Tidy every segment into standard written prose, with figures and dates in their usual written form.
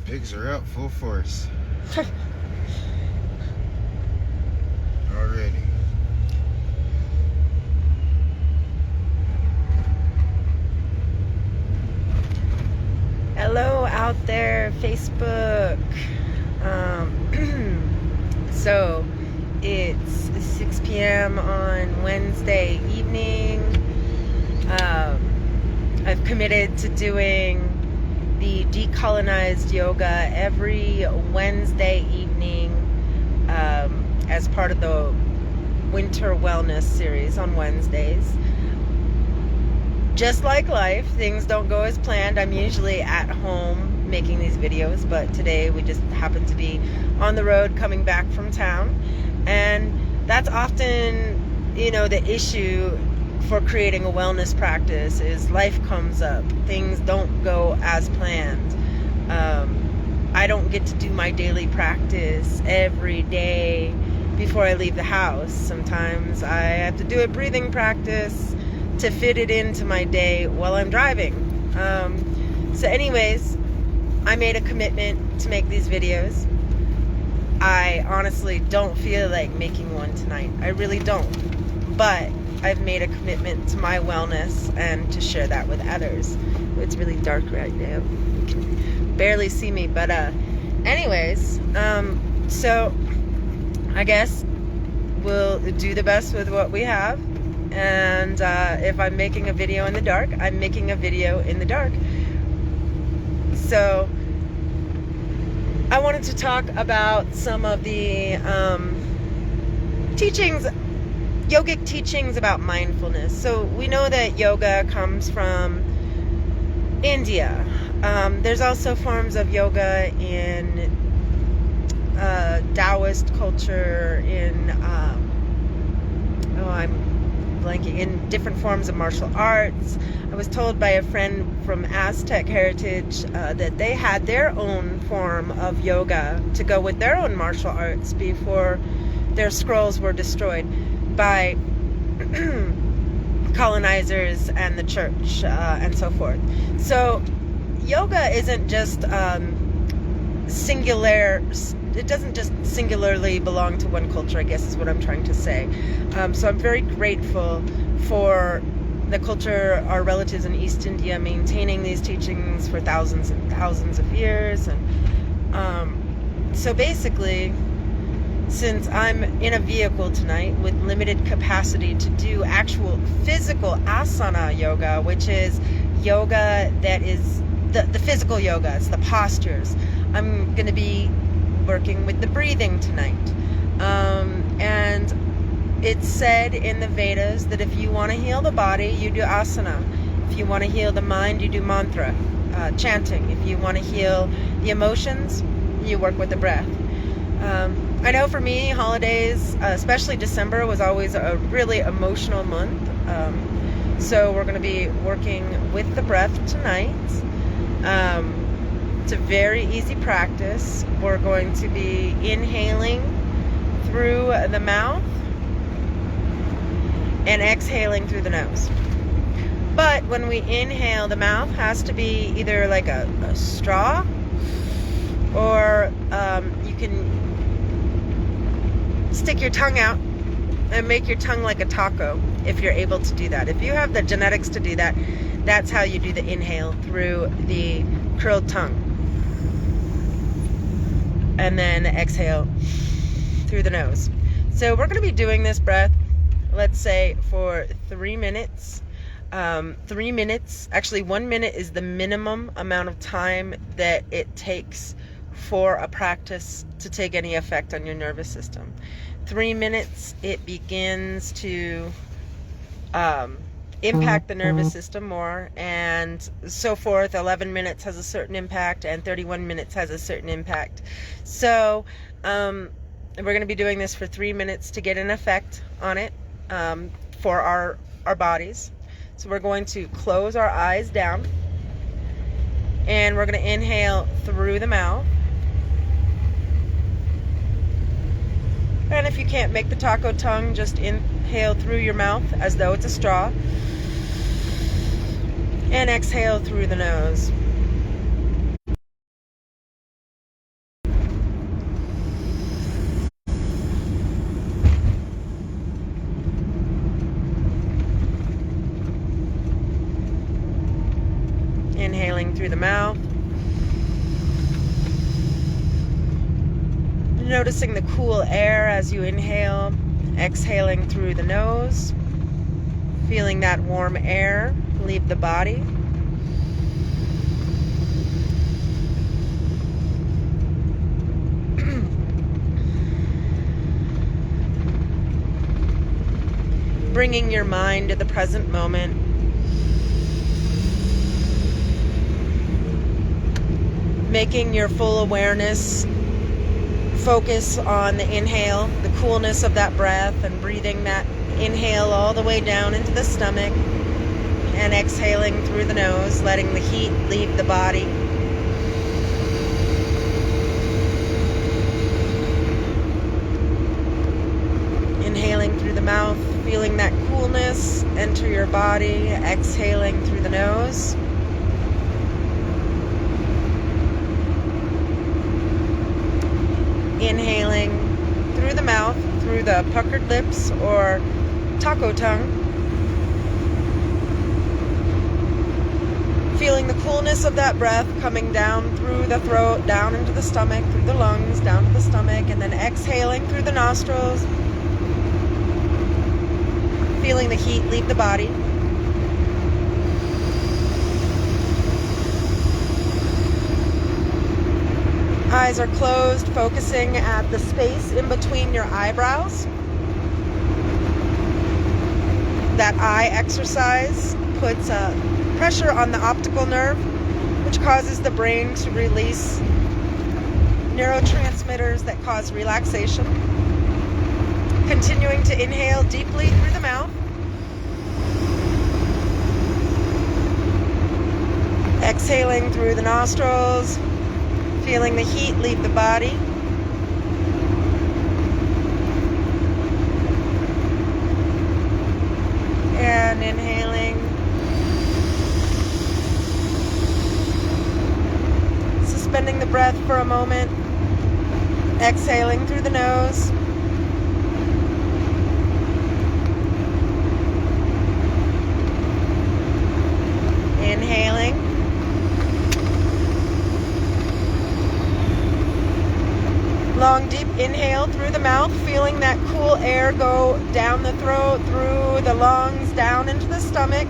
Pigs are out full force. Already. Hello out there, Facebook. So it's 6 p.m. on Wednesday evening. I've committed to doing the Decolonized yoga every Wednesday evening as part of the Winter Wellness series on Wednesdays. Just like life, things don't go as planned. I'm usually at home making these videos, but today we just happen to be on the road coming back from town. And that's often, the issue for creating a wellness practice is life comes up. Things don't go as planned. I don't get to do my daily practice every day before I leave the house. Sometimes I have to do a breathing practice to fit it into my day while I'm driving. So anyways, I made a commitment to make these videos. I honestly don't feel like making one tonight. I really don't. But I've made a commitment to my wellness and to share that with others. It's really dark right now. You can barely see me. But anyways, so I guess we'll do the best with what we have. And if I'm making a video in the dark, I'm making a video in the dark. So I wanted to talk about some of the teachings, yogic teachings about mindfulness. So we know that yoga comes from India. There's also forms of yoga in Taoist culture, in different forms of martial arts. I was told by a friend from Aztec heritage that they had their own form of yoga to go with their own martial arts before their scrolls were destroyed by colonizers and the church and so forth. So yoga isn't just singular. It doesn't just singularly belong to one culture, I guess is what I'm trying to say. So I'm very grateful for the culture, our relatives in East India, maintaining these teachings for thousands and thousands of years. And so basically, since I'm in a vehicle tonight with limited capacity to do actual physical asana yoga, which is yoga that is the physical yoga, it's the postures, I'm going to be working with the breathing tonight. And it's said in the Vedas that if you want to heal the body, you do asana. If you want to heal the mind, you do mantra, chanting. If you want to heal the emotions, you work with the breath. I know for me, holidays, especially December, was always a really emotional month. So we're going to be working with the breath tonight. It's a very easy practice. We're going to be inhaling through the mouth and exhaling through the nose. But when we inhale, the mouth has to be either like a straw, or you can stick your tongue out and make your tongue like a taco if you're able to do that. If you have the genetics to do that, that's how you do the inhale, through the curled tongue. And then exhale through the nose. So we're going to be doing this breath, let's say, for 3 minutes. 3 minutes, actually 1 minute is the minimum amount of time that it takes for a practice to take any effect on your nervous system. 3 minutes, it begins to impact the nervous system more, and so forth. 11 minutes has a certain impact, and 31 minutes has a certain impact. So we're going to be doing this for 3 minutes to get an effect on it for our bodies. So we're going to close our eyes down, and we're going to inhale through the mouth. And if you can't make the taco tongue, just inhale through your mouth as though it's a straw. And exhale through the nose. inhaling through the mouth. Noticing the cool air as you inhale, exhaling through the nose. Feeling that warm air leave the body. Bringing your mind to the present moment. Making your full awareness focus on the inhale, the coolness of that breath, and breathing that inhale all the way down into the stomach, and exhaling through the nose, letting the heat leave the body. Inhaling through the mouth, feeling that coolness enter your body, exhaling through the nose. Inhaling through the mouth, through the puckered lips or taco tongue. Feeling the coolness of that breath coming down through the throat, down into the stomach, through the lungs, down to the stomach, and then exhaling through the nostrils. Feeling the heat leave the body. Eyes are closed, focusing at the space in between your eyebrows. That eye exercise puts pressure on the optical nerve, which causes the brain to release neurotransmitters that cause relaxation. Continuing to inhale deeply through the mouth. Exhaling through the nostrils. Feeling the heat leave the body. And inhaling. Suspending the breath for a moment. Exhaling through the nose. Inhaling. Long, deep inhale through the mouth, feeling that cool air go down the throat, through the lungs, down into the stomach.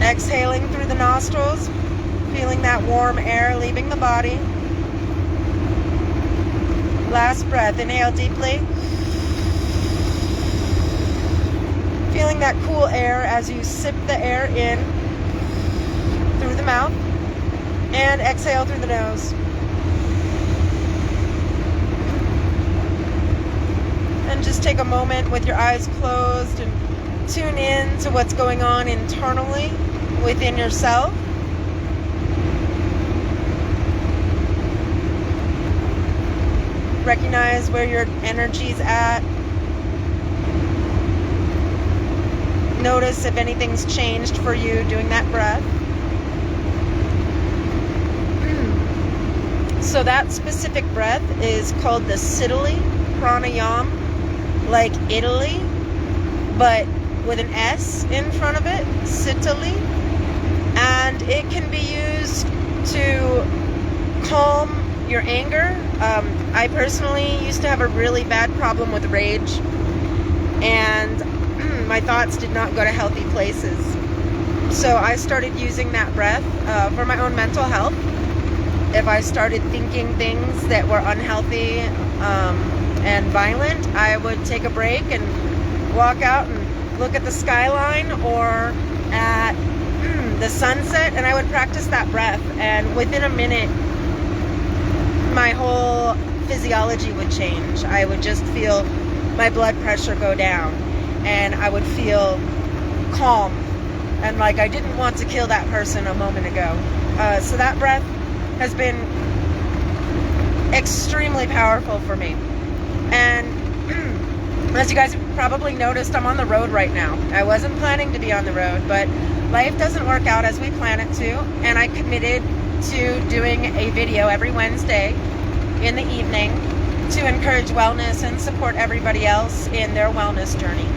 Exhaling through the nostrils, feeling that warm air leaving the body. Last breath, inhale deeply. Feeling that cool air as you sip the air in through the mouth and exhale through the nose. And just take a moment with your eyes closed and tune in to what's going on internally within yourself. Recognize where your energy's at. Notice if anything's changed for you doing that breath. So that specific breath is called the Siddhali pranayama. Like Italy, but with an S in front of it, Siddhali. And it can be used to calm your anger. I personally used to have a really bad problem with rage, and my thoughts did not go to healthy places. So I started using that breath for my own mental health. If I started thinking things that were unhealthy, and violent, I would take a break and walk out and look at the skyline or at the sunset, and I would practice that breath, and within a minute my whole physiology would change. I would just feel my blood pressure go down, and I would feel calm and like I didn't want to kill that person a moment ago. So that breath has been extremely powerful for me. And as you guys have probably noticed, I'm on the road right now. I wasn't planning to be on the road, but life doesn't work out as we plan it to, and I committed to doing a video every Wednesday in the evening to encourage wellness and support everybody else in their wellness journey.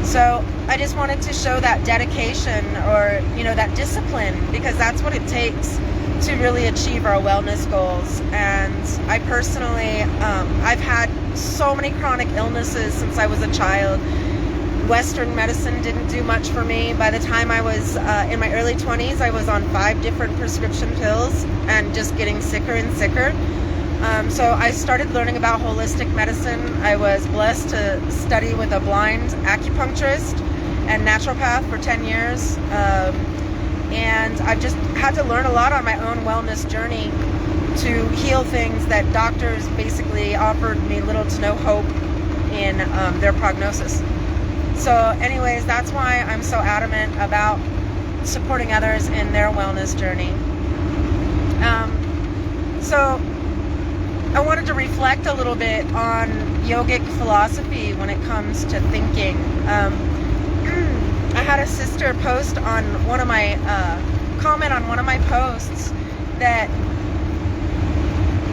So I just wanted to show that dedication, or that discipline, because that's what it takes to really achieve our wellness goals. And I personally, I've had so many chronic illnesses since I was a child. Western medicine didn't do much for me. By the time I was in my early 20s, I was on 5 different prescription pills and just getting sicker and sicker. So I started learning about holistic medicine. I was blessed to study with a blind acupuncturist and naturopath for 10 years. And I've just had to learn a lot on my own wellness journey to heal things that doctors basically offered me little to no hope in their prognosis. So anyways, that's why I'm so adamant about supporting others in their wellness journey. So I wanted to reflect a little bit on yogic philosophy when it comes to thinking. I had a sister post on one of my, comment on one of my posts that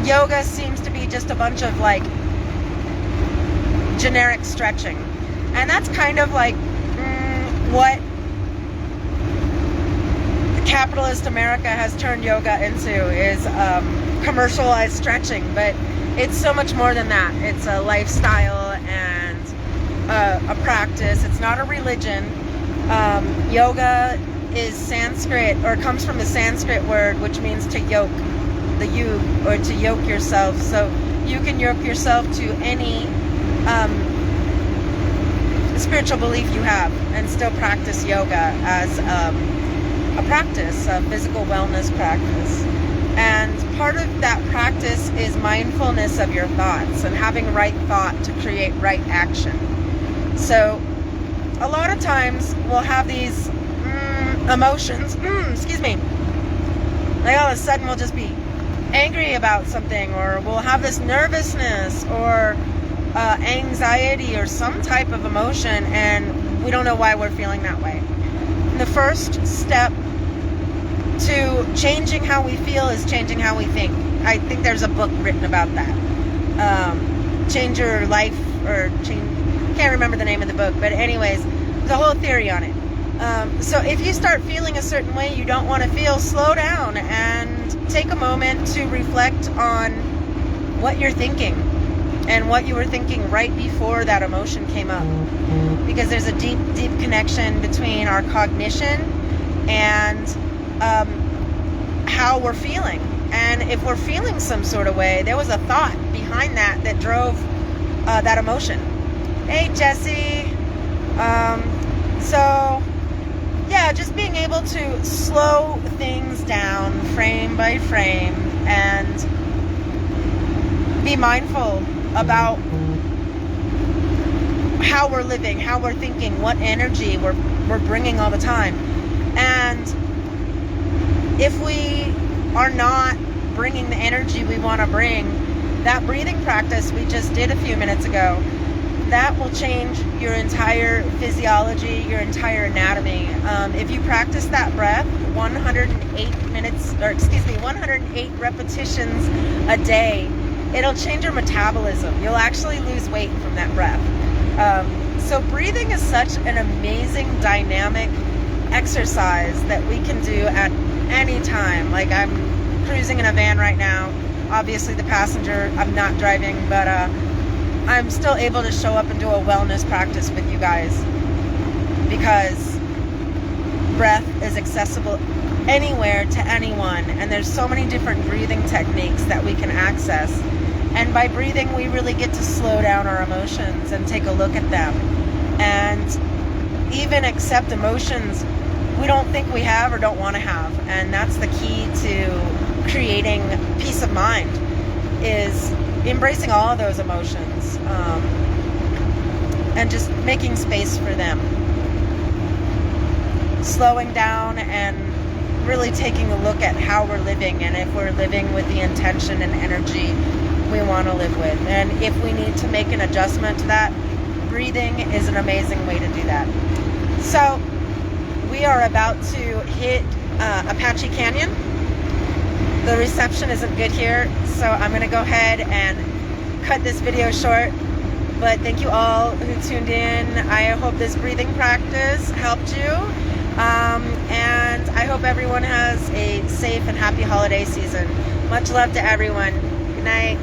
yoga seems to be just a bunch of like generic stretching. And that's kind of like what capitalist America has turned yoga into, is commercialized stretching. But it's so much more than that. It's a lifestyle and a practice. It's not a religion. Yoga is Sanskrit, or comes from the Sanskrit word which means to yoke, the yug, or to yoke yourself. So you can yoke yourself to any spiritual belief you have and still practice yoga as a practice, a physical wellness practice. And part of that practice is mindfulness of your thoughts and having right thought to create right action. So a lot of times we'll have these emotions, excuse me, like all of a sudden we'll just be angry about something, or we'll have this nervousness or anxiety or some type of emotion, and we don't know why we're feeling that way. And the first step to changing how we feel is changing how we think. I think there's a book written about that. Change Your Life, or can't remember the name of the book, but anyways, there's a whole theory on it. So if you start feeling a certain way you don't want to feel, slow down and take a moment to reflect on what you're thinking and what you were thinking right before that emotion came up. Because there's a deep, deep connection between our cognition and how we're feeling. And if we're feeling some sort of way, there was a thought behind that drove that emotion. Hey, Jesse. So, yeah, just being able to slow things down frame by frame and be mindful about how we're living, how we're thinking, what energy we're bringing all the time. And if we are not bringing the energy we want to bring, that breathing practice we just did a few minutes ago, that will change your entire physiology, your entire anatomy. If you practice that breath 108 repetitions a day, it'll change your metabolism. You'll actually lose weight from that breath. So breathing is such an amazing, dynamic exercise that we can do at any time. Like, I'm cruising in a van right now. Obviously the passenger, I'm not driving, but I'm still able to show up and do a wellness practice with you guys, because breath is accessible anywhere to anyone, and there's so many different breathing techniques that we can access. And by breathing, we really get to slow down our emotions and take a look at them, and even accept emotions we don't think we have or don't want to have. And that's the key to creating peace of mind, is embracing all of those emotions, and just making space for them. Slowing down and really taking a look at how we're living, and if we're living with the intention and energy we want to live with. And if we need to make an adjustment to that, breathing is an amazing way to do that. So we are about to hit Apache Canyon. The reception isn't good here, so I'm going to go ahead and cut this video short. But thank you all who tuned in. I hope this breathing practice helped you. And I hope everyone has a safe and happy holiday season. Much love to everyone. Good night.